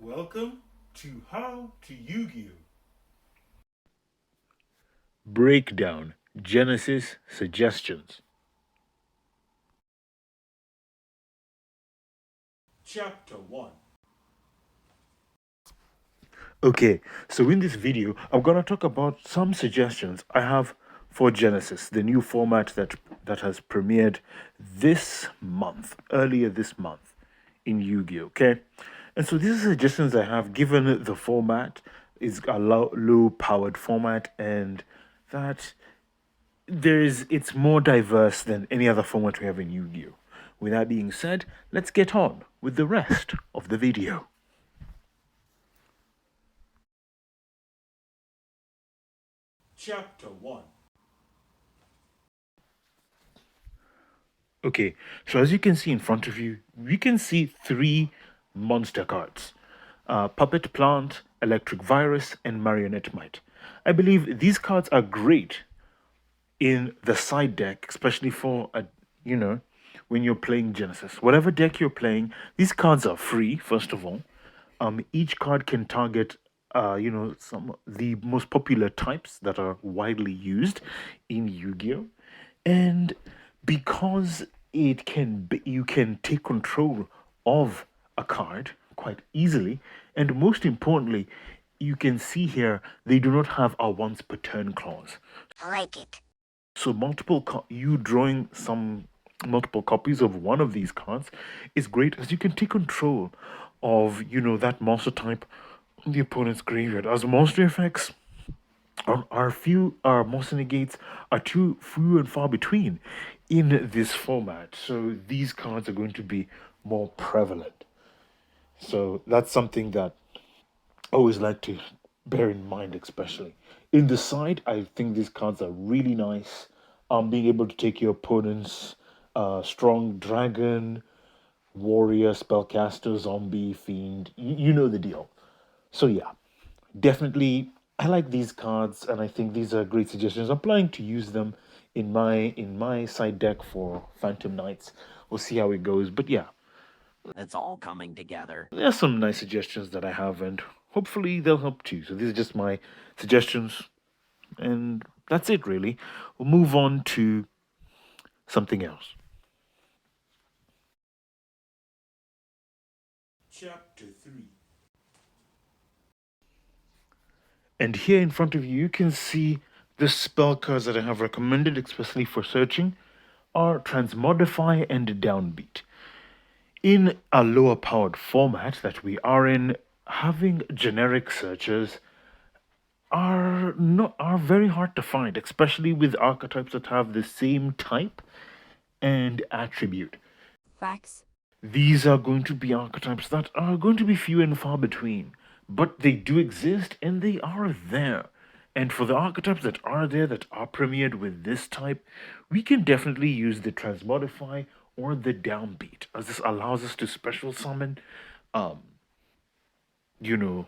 Welcome to How to Yu-Gi-Oh! Breakdown Genesis Suggestions. Chapter 1. Okay, so in this video, I'm gonna talk about some suggestions I have for Genesis, the new format that has premiered this month, earlier this month in Yu-Gi-Oh! Okay, and so these are suggestions I have given the format is a low-powered format and that it's more diverse than any other format we have in Yu-Gi-Oh! With that being said, let's get on with the rest of the video. Chapter 1. Okay, so as you can see in front of you, we can see three monster cards. Puppet Plant, Electric Virus, and Marionette Mite. I believe these cards are great in the side deck, especially for when you're playing Genesis. Whatever deck you're playing, these cards are free. First of all, each card can target some the most popular types that are widely used in Yu-Gi-Oh, and because you can take control of a card quite easily, and most importantly, you can see here they do not have a once per turn clause. I like it. So you drawing some multiple copies of one of these cards is great, as you can take control of that monster type on the opponent's graveyard. As monster effects our monster negates are too few and far between in this format, so these cards are going to be more prevalent. So that's something that I always like to bear in mind, especially in the side. I think these cards are really nice. Being able to take your opponent's strong dragon, warrior, spellcaster, zombie, fiend, you know the deal. So yeah, definitely I like these cards, and I think these are great suggestions. I'm planning to use them in my side deck for Phantom Knights. We'll see how it goes, but yeah, It's all coming together. there are some nice suggestions that I have, and hopefully they'll help too. So these are just my suggestions, and that's it really. We'll move on to something else. Chapter 3. And here in front of you, you can see the spell cards that I have recommended, especially for searching, are Transmodify and Downbeat. In a lower powered format that we are in, having generic searches are very hard to find, especially with archetypes that have the same type and attribute. Facts. These are going to be archetypes that are going to be few and far between, but they do exist and they are there. And for the archetypes that are there that are premiered with this type, we can definitely use the Transmodify or the Downbeat, as this allows us to special summon, um, you know,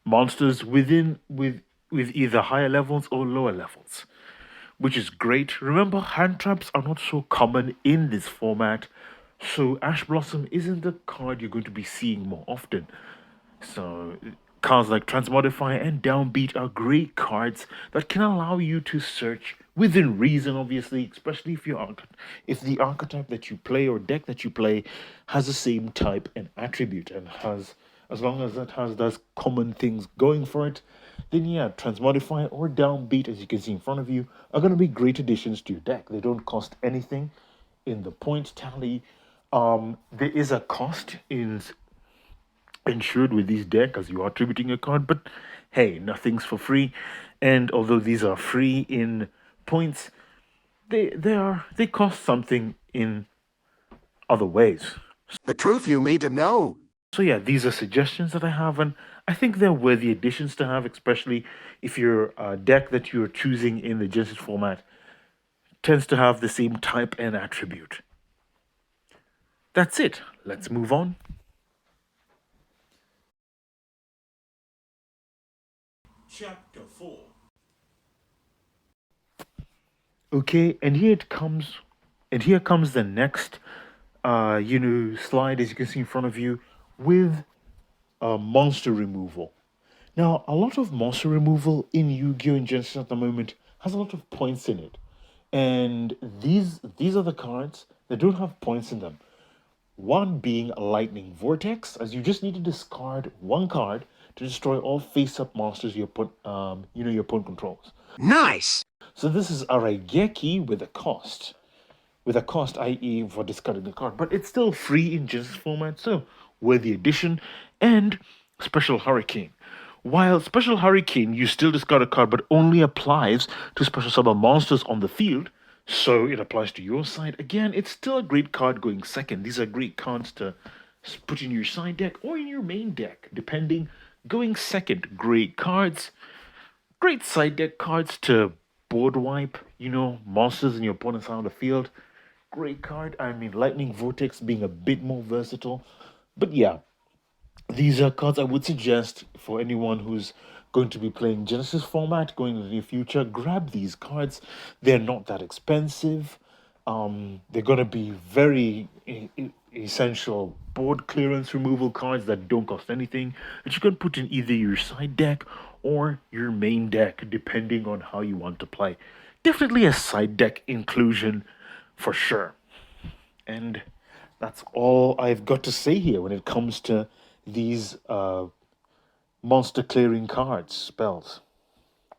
monsters with either higher levels or lower levels, which is great. Remember, hand traps are not so common in this format, so Ash Blossom isn't the card you're going to be seeing more often. So cards like Transmodify and Downbeat are great cards that can allow you to search within reason, obviously, especially if the archetype that you play or deck that you play has the same type and attribute, and has, as long as it has those common things going for it, then yeah, Transmodify or Downbeat, as you can see in front of you, are going to be great additions to your deck. They don't cost anything in the point tally. There is a cost in ensured with these decks as you are attributing a card, but hey, nothing's for free. And although these are free in points, they cost something in other ways. The truth you need to know. So yeah, these are suggestions that I have, and I think they're worthy additions to have, especially if your deck that you're choosing in the Genesis format tends to have the same type and attribute. That's it. Let's move on. Chapter 4. Okay, and here comes the next slide, as you can see in front of you, with monster removal. Now, a lot of monster removal in Yu-Gi-Oh! In Genesis at the moment has a lot of points in it. And these are the cards that don't have points in them. One being a lightning vortex, as you just need to discard one card to destroy all face-up monsters your opponent controls. Nice! So this is a Raigeki with a cost. With a cost, i.e., for discarding the card, but it's still free in Genesis format, so worthy addition. And Special Hurricane. While Special Hurricane, you still discard a card, but only applies to special summon monsters on the field, so it applies to your side. Again, it's still a great card going second. These are great cards to put in your side deck or in your main deck, depending. Going second, great cards. Great side deck cards to board wipe, monsters in your opponent's side of the field. Great card. I mean, Lightning Vortex being a bit more versatile. But yeah, these are cards I would suggest for anyone who's going to be playing Genesis format going in the near future. Grab these cards. They're not that expensive. They're going to be very essential board clearance removal cards that don't cost anything that you can put in either your side deck or your main deck, depending on how you want to play. Definitely a side deck inclusion for sure. And that's all I've got to say here when it comes to these monster clearing cards, spells.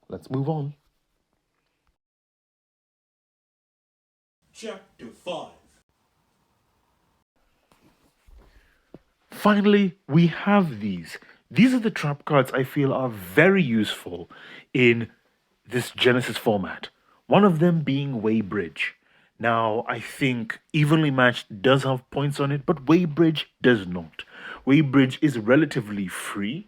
Let's move on. Chapter 5. Finally, we have these. These are the trap cards I feel are very useful in this Genesis format. One of them being Weybridge. Now, I think Evenly Matched does have points on it, but Weybridge does not. Weybridge is relatively free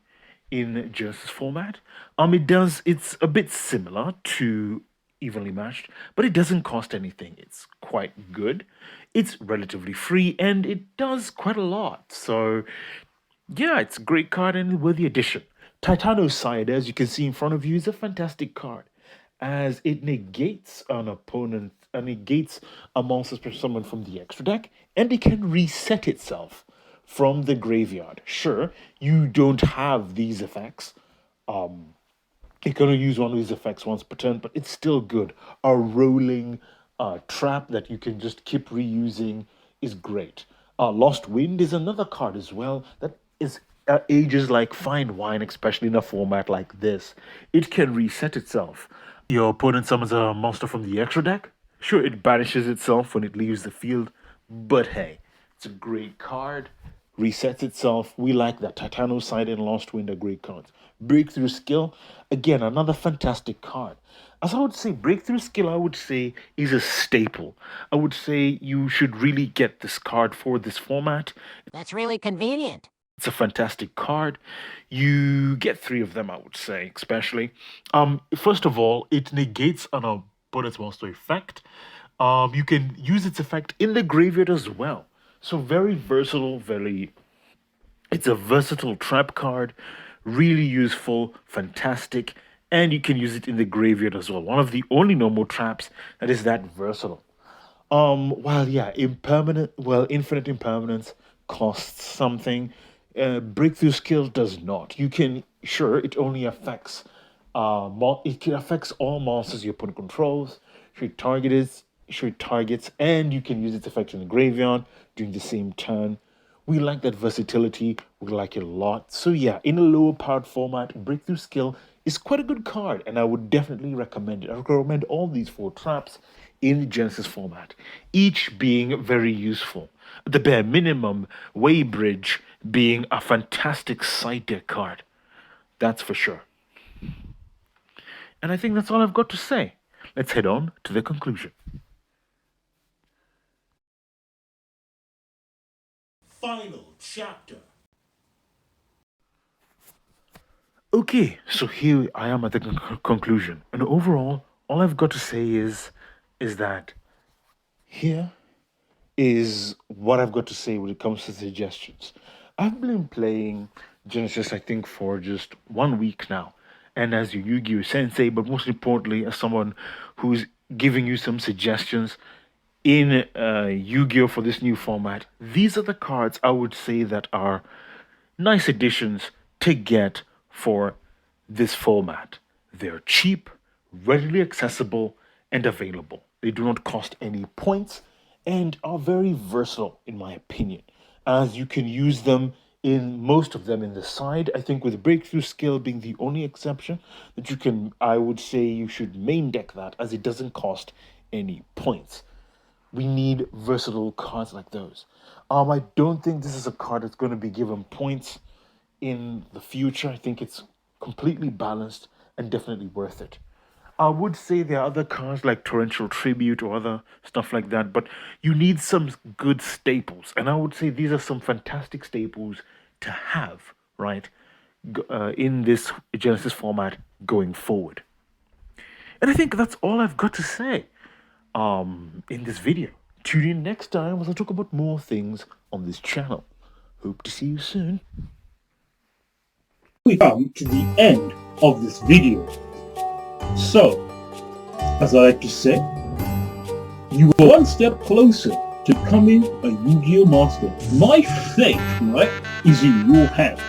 in Genesis format. It's a bit similar to Evenly Matched, but it doesn't cost anything. It's quite good. It's relatively free, and it does quite a lot. So, yeah, it's a great card and a worthy addition. Titanoside, as you can see in front of you, is a fantastic card, as it negates an opponent and negates a monster special summon from the extra deck, and it can reset itself from the graveyard. Sure, you don't have these effects. You can only use one of these effects once per turn, but it's still good. A rolling trap that you can just keep reusing is great. Lost Wind is another card as well that is ages like fine wine, especially in a format like this. It can reset itself. Your opponent summons a monster from the extra deck. Sure, it banishes itself when it leaves the field, but hey, it's a great card. Resets itself. We like that. Titanoside and Lost Wind are great cards. Breakthrough Skill, again, another fantastic card. As I would say, Breakthrough Skill, I would say, is a staple. I would say you should really get this card for this format. That's really convenient. It's a fantastic card. You get three of them, I would say, especially. First of all, it negates an opponent's monster effect. You can use its effect in the graveyard as well. So very versatile, it's a versatile trap card, really useful, fantastic, and you can use it in the graveyard as well. One of the only normal traps that is that versatile. Infinite impermanence costs something. Breakthrough Skill does not. It only affects it affects all monsters your opponent controls. Should targets, and you can use its effect in the graveyard during the same turn. We like that versatility. We like it a lot. So yeah, in a lower powered format, Breakthrough Skill is quite a good card, and I would definitely recommend it. I recommend all these four traps in the Genesis format, each being very useful. At the bare minimum, Weybridge being a fantastic side deck card. That's for sure. And I think that's all I've got to say. Let's head on to the conclusion. Final chapter. Okay, so here I am at the conclusion. And overall, all I've got to say is that here is what I've got to say when it comes to suggestions. I've been playing Genesis, I think, for just 1 week now. And as your Yu-Gi-Oh! Sensei, but most importantly, as someone who's giving you some suggestions in Yu-Gi-Oh! For this new format, these are the cards I would say that are nice additions to get for this format. They're cheap, readily accessible, and available. They do not cost any points and are very versatile, in my opinion, as you can use them in most of them in the side. I think with breakthrough skill being the only exception that you can, I would say you should main deck that as it doesn't cost any points. We need versatile cards like those. I don't think this is a card that's going to be given points in the future. I think it's completely balanced and definitely worth it. I would say there are other cards like Torrential Tribute or other stuff like that, but you need some good staples. And I would say these are some fantastic staples to have, right, in this Genesis format going forward. And I think that's all I've got to say in this video. Tune in next time as I talk about more things on this channel. Hope to see you soon. We come to the end of this video. So, as I like to say, you are one step closer to becoming a Yu-Gi-Oh! Master. My fate, right, is in your hands.